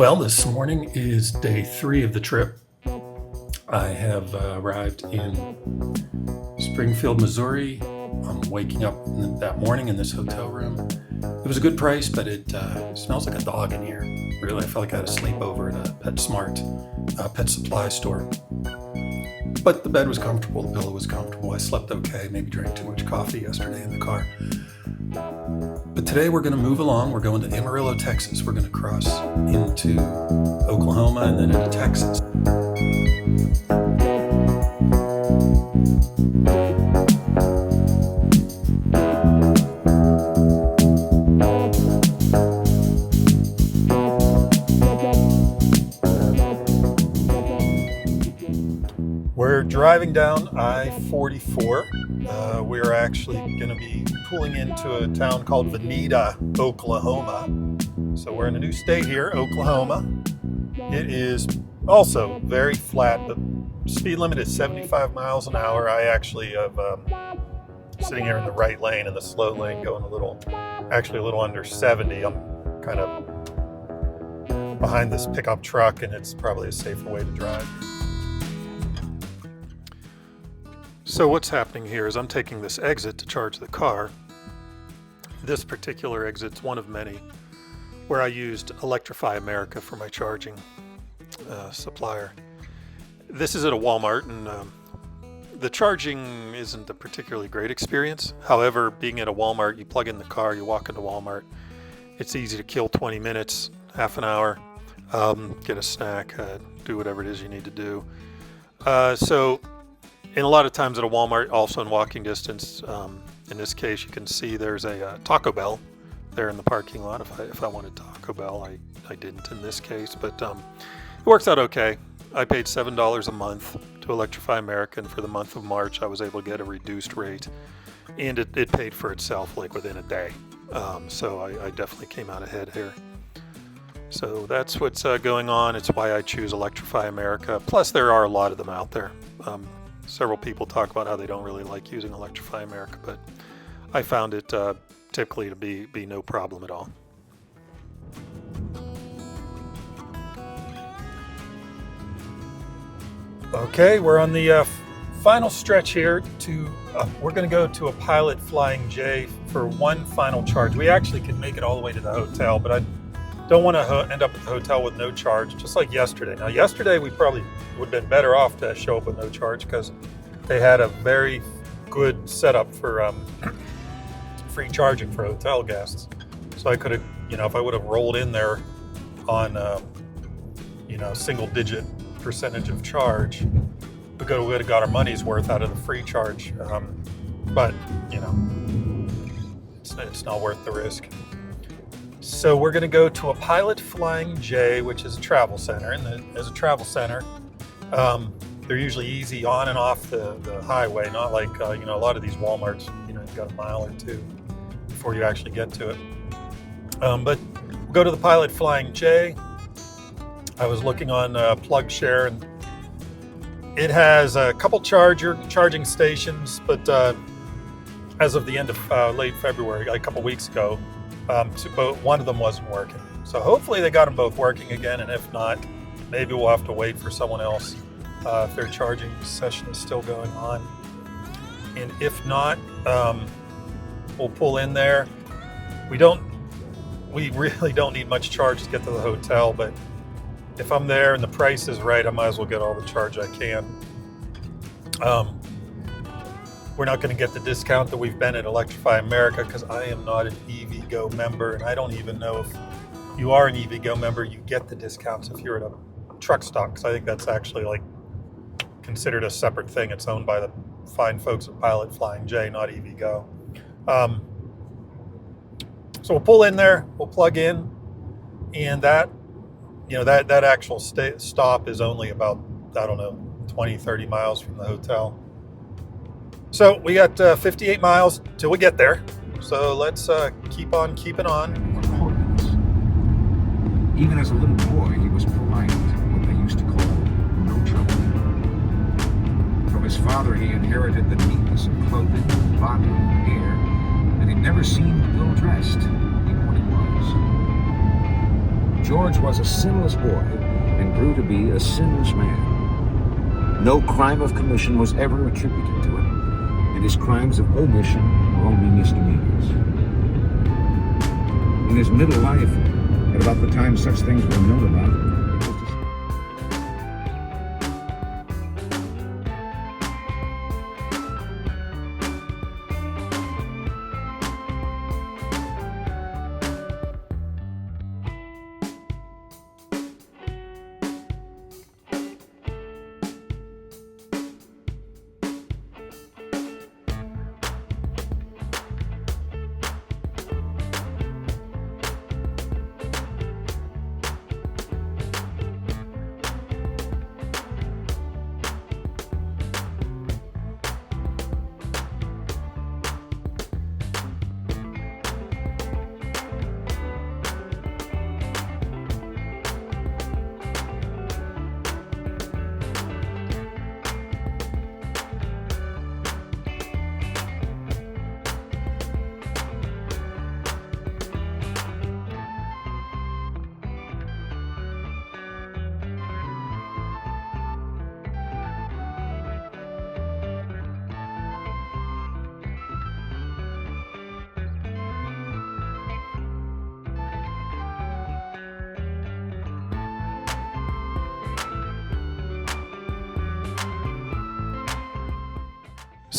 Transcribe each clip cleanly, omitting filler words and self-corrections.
Well, this morning is day 3 of the trip. I have arrived in Springfield, Missouri. I'm waking up that morning in this hotel room. It was a good price, but it smells like a dog in here. Really, I felt like I had a sleepover at a PetSmart pet supply store. But the bed was comfortable, the pillow was comfortable. I slept okay, maybe drank too much coffee yesterday in the car. But today we're going to move along. We're going to Amarillo, Texas. We're going to cross into Oklahoma and then into Texas. We're driving down I-44. We're actually going to be pulling into a town called Veneta, Oklahoma. So we're in a new state here, Oklahoma. It is also very flat. The speed limit is 75 miles an hour. I actually have sitting here in the right lane, in the slow lane, going a little under 70. I'm kind of behind this pickup truck, and it's probably a safer way to drive. So what's happening here is I'm taking this exit to charge the car. This particular exit's one of many where I used Electrify America for my charging supplier. This is at a Walmart, and the charging isn't a particularly great experience. However, being at a Walmart, you plug in the car, you walk into Walmart. It's easy to kill 20 minutes, half an hour, get a snack, do whatever it is you need to do. And a lot of times at a Walmart, also in walking distance, in this case, you can see there's a Taco Bell there in the parking lot. If I wanted Taco Bell, I didn't in this case, but it works out okay. I paid $7 a month to Electrify America, and for the month of March, I was able to get a reduced rate, and it paid for itself like within a day. So I definitely came out ahead here. So that's what's going on. It's why I choose Electrify America. Plus, there are a lot of them out there. Several people talk about how they don't really like using Electrify America, but I found it typically to be no problem at all. Okay, we're on the final stretch here. We're going to go to a Pilot Flying J for one final charge. We actually could make it all the way to the hotel, but I don't want to end up at the hotel with no charge, just like yesterday. Now, yesterday we probably would have been better off to show up with no charge because they had a very good setup for free charging for hotel guests. So I could have, if I would have rolled in there on, single-digit percentage of charge, we would have got our money's worth out of the free charge. But it's not worth the risk. So we're going to go to a Pilot Flying J, which is a travel center. And as a travel center, they're usually easy on and off the highway, not like, a lot of these Walmarts, you've got a mile or two before you actually get to it. But we'll go to the Pilot Flying J. I was looking on PlugShare, and it has a couple charging stations, but as of the end of late February, a couple weeks ago, one of them wasn't working. So hopefully they got them both working again, and if not, maybe we'll have to wait for someone else if their charging session is still going on. And if not, we'll pull in there. We really don't need much charge to get to the hotel, but if I'm there and the price is right, I might as well get all the charge I can. We're not going to get the discount that we've been at Electrify America because I am not an EVgo member, and I don't even know if you are an EVgo member, you get the discounts if you're at a truck stop, because I think that's actually considered a separate thing. It's owned by the fine folks at Pilot Flying J, not EVgo. So we'll pull in there, we'll plug in, and that actual stop is only about, 20, 30 miles from the hotel. So we got 58 miles till we get there. So let's keep on keeping on. Even as a little boy, he was polite, what they used to call no trouble. From his father, he inherited the neatness of clothing, body, and hair, and he never seemed ill-dressed, even when he was. George was a sinless boy and grew to be a sinless man. No crime of commission was ever attributed to him, and his crimes of omission were only misdemeanors. In his middle life, at about the time such things were known about,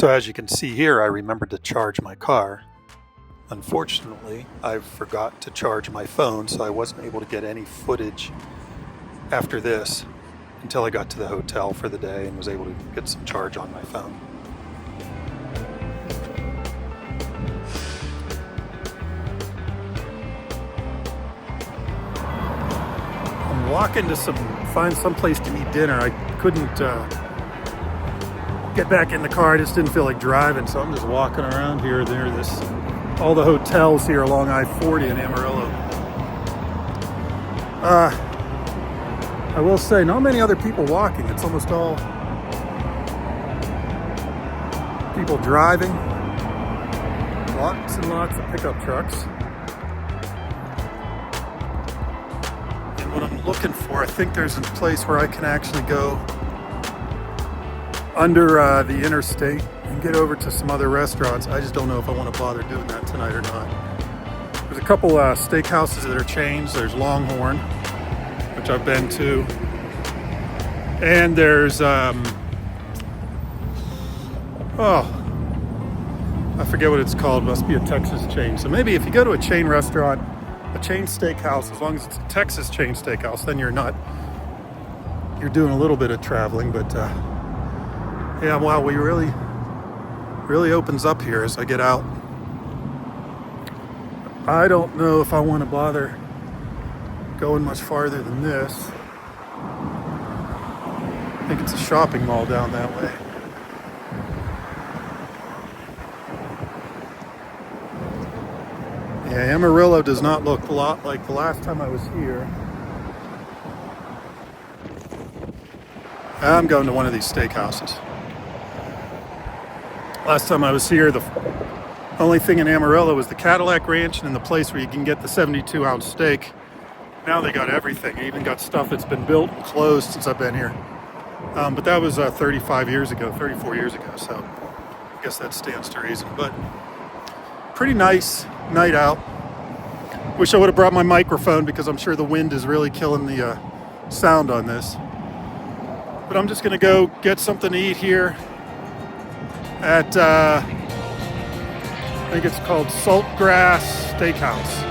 So as you can see here, I remembered to charge my car. Unfortunately, I forgot to charge my phone, so I wasn't able to get any footage after this until I got to the hotel for the day and was able to get some charge on my phone. I'm walking to find some place to eat dinner. I couldn't get back in the car. I just didn't feel like driving, so I'm just walking around here. There's all the hotels here along I-40 in Amarillo. I will say, not many other people walking. It's almost all people driving. Lots and lots of pickup trucks. And what I'm looking for, I think there's a place where I can actually go under the interstate and get over to some other restaurants. I just don't know if I want to bother doing that tonight or not. There's a couple steakhouses that are chains. There's Longhorn, which I've been to, and there's I forget what it's called. Must be a Texas chain. So maybe if you go to a chain restaurant, a chain steakhouse, as long as it's a Texas chain steakhouse, then you're doing a little bit of traveling. But yeah, wow, we really opens up here as I get out. I don't know if I want to bother going much farther than this. I think it's a shopping mall down that way. Yeah, Amarillo does not look a lot like the last time I was here. I'm going to one of these steakhouses. Last time I was here, the only thing in Amarillo was the Cadillac Ranch and the place where you can get the 72-ounce steak. Now they got everything. They even got stuff that's been built and closed since I've been here. But that was 34 years ago, so I guess that stands to reason. But pretty nice night out. Wish I would have brought my microphone because I'm sure the wind is really killing the sound on this. But I'm just going to go get something to eat here at, I think it's called Saltgrass Steakhouse.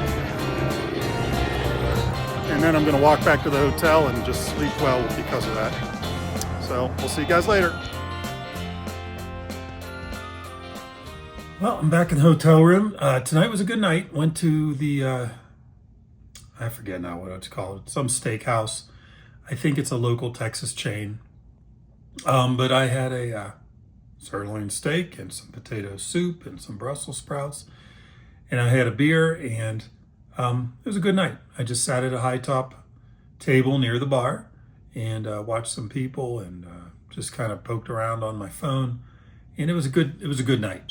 And then I'm going to walk back to the hotel and just sleep well because of that. So we'll see you guys later. Well, I'm back in the hotel room. Tonight was a good night. Went to the, I forget now what it's called, some steakhouse. I think it's a local Texas chain. But I had a sirloin steak and some potato soup and some Brussels sprouts. And I had a beer, and it was a good night. I just sat at a high top table near the bar and watched some people and just kind of poked around on my phone. And it was a good night.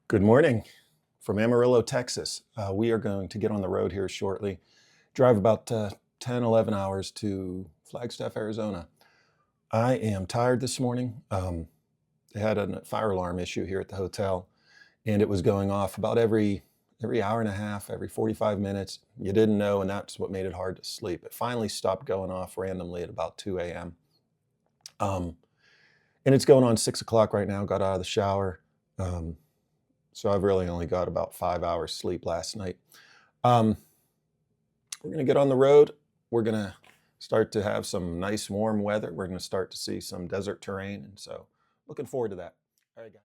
Good morning from Amarillo, Texas. We are going to get on the road here shortly, drive about 10, 11 hours to Flagstaff, Arizona. I am tired this morning. They had a fire alarm issue here at the hotel, and it was going off about every hour and a half, every 45 minutes. You didn't know, and that's what made it hard to sleep. It finally stopped going off randomly at about 2 a.m. And it's going on 6 o'clock right now. Got out of the shower. So I've really only got about 5 hours sleep last night. We're going to get on the road. We're going to start to have some nice warm weather. We're going to start to see some desert terrain. And so looking forward to that. All right, guys.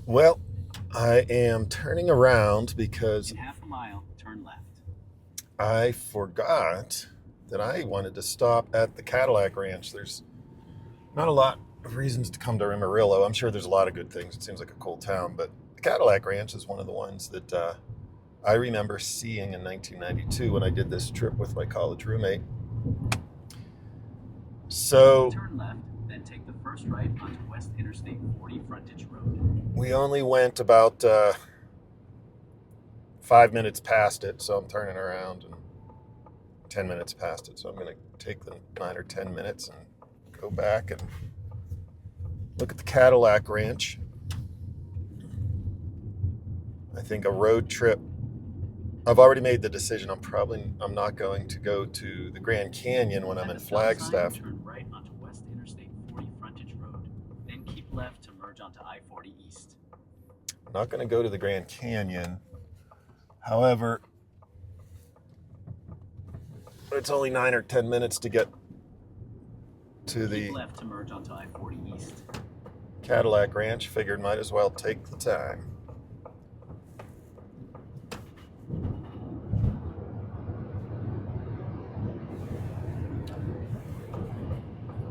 Well, I am turning around because in half a mile, turn left. I forgot that I wanted to stop at the Cadillac Ranch. There's not a lot of reasons to come to Amarillo. I'm sure there's a lot of good things. It seems like a cool town, but the Cadillac Ranch is one of the ones that I remember seeing in 1992 when I did this trip with my college roommate. So turn left, then take the first right onto West Interstate 40 frontage road. We only went about 5 minutes past it, so I'm turning around, and 10 minutes past it. So I'm going to take the 9 or 10 minutes and go back and look at the Cadillac Ranch. I think a road trip. I've already made the decision. I'm not going to go to the Grand Canyon when I'm in Flagstaff. Turn right onto West Interstate 40 frontage road, then keep left to merge onto I-40 East. I'm not going to go to the Grand Canyon. However, it's only 9 or 10 minutes to get to the keep left to merge onto I-40 East. Cadillac Ranch. Figured might as well take the time.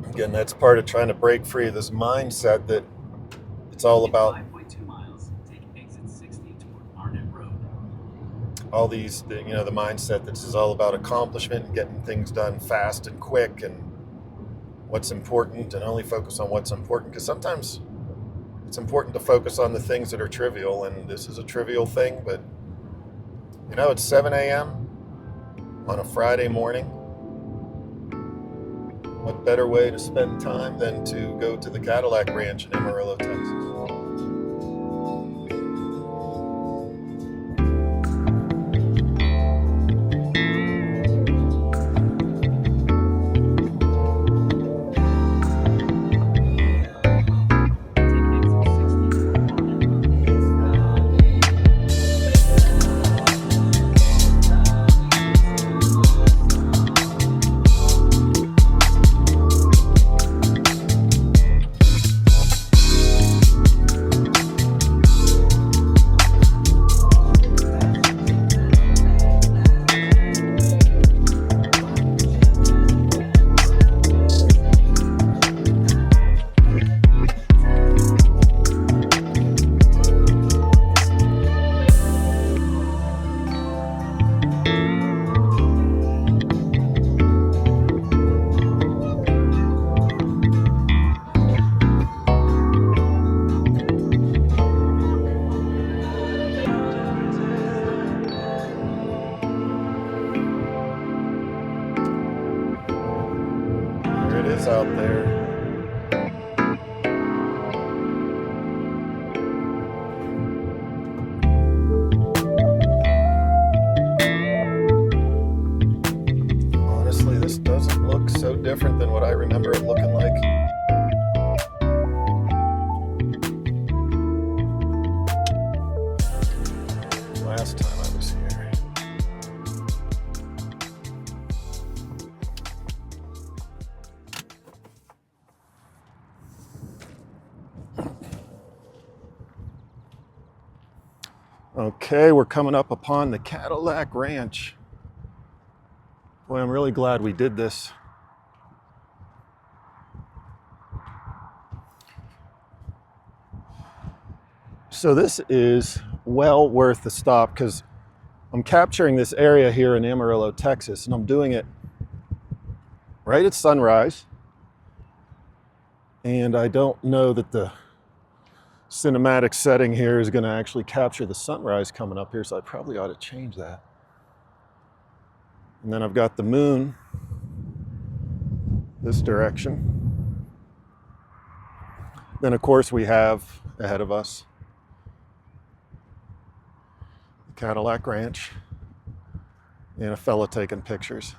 Again, that's part of trying to break free of this mindset that it's all about 5.2 miles, take exit 60 toward Arnett Road. All these, the mindset that this is all about accomplishment and getting things done fast and quick and what's important, and only focus on what's important. Because sometimes it's important to focus on the things that are trivial, and this is a trivial thing, but it's 7 a.m. on a Friday morning. What better way to spend time than to go to the Cadillac Ranch in Amarillo, Texas? Honestly, this doesn't look so different than what I remember it looking like. Last time I was here. Okay, we're coming up upon the Cadillac Ranch. Boy, I'm really glad we did this. So this is well worth the stop because I'm capturing this area here in Amarillo, Texas, and I'm doing it right at sunrise. And I don't know that the cinematic setting here is going to actually capture the sunrise coming up here, so I probably ought to change that. And then I've got the moon this direction. Then, of course, we have ahead of us the Cadillac Ranch and a fella taking pictures.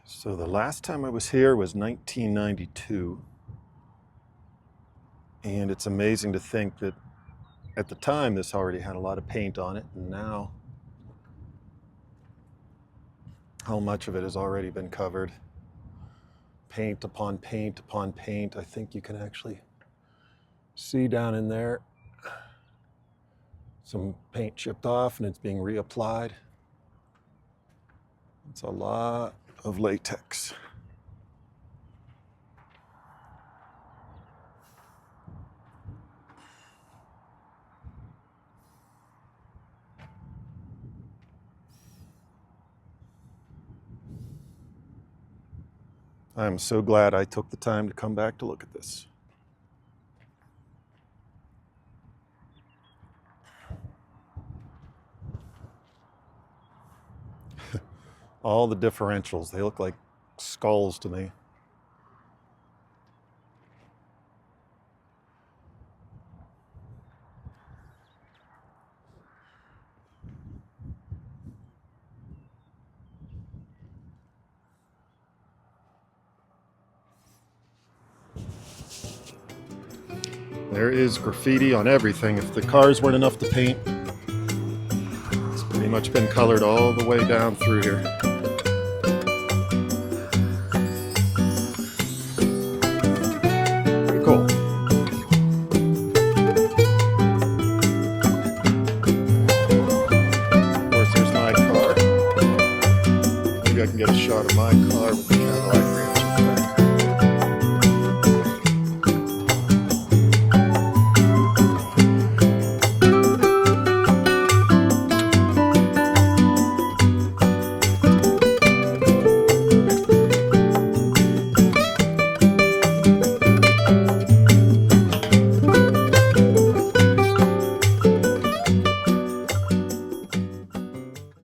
So the last time I was here was 1992. And it's amazing to think that at the time this already had a lot of paint on it, and now how much of it has already been covered. Paint upon paint upon paint. I think you can actually see down in there some paint chipped off and it's being reapplied. It's a lot of latex. I'm so glad I took the time to come back to look at this. All the differentials, they look like skulls to me. There is graffiti on everything. If the cars weren't enough to paint, it's pretty much been colored all the way down through here. Pretty cool. Of course, there's my car. Maybe I can get a shot of my car with the Cadillac Ranch in the back.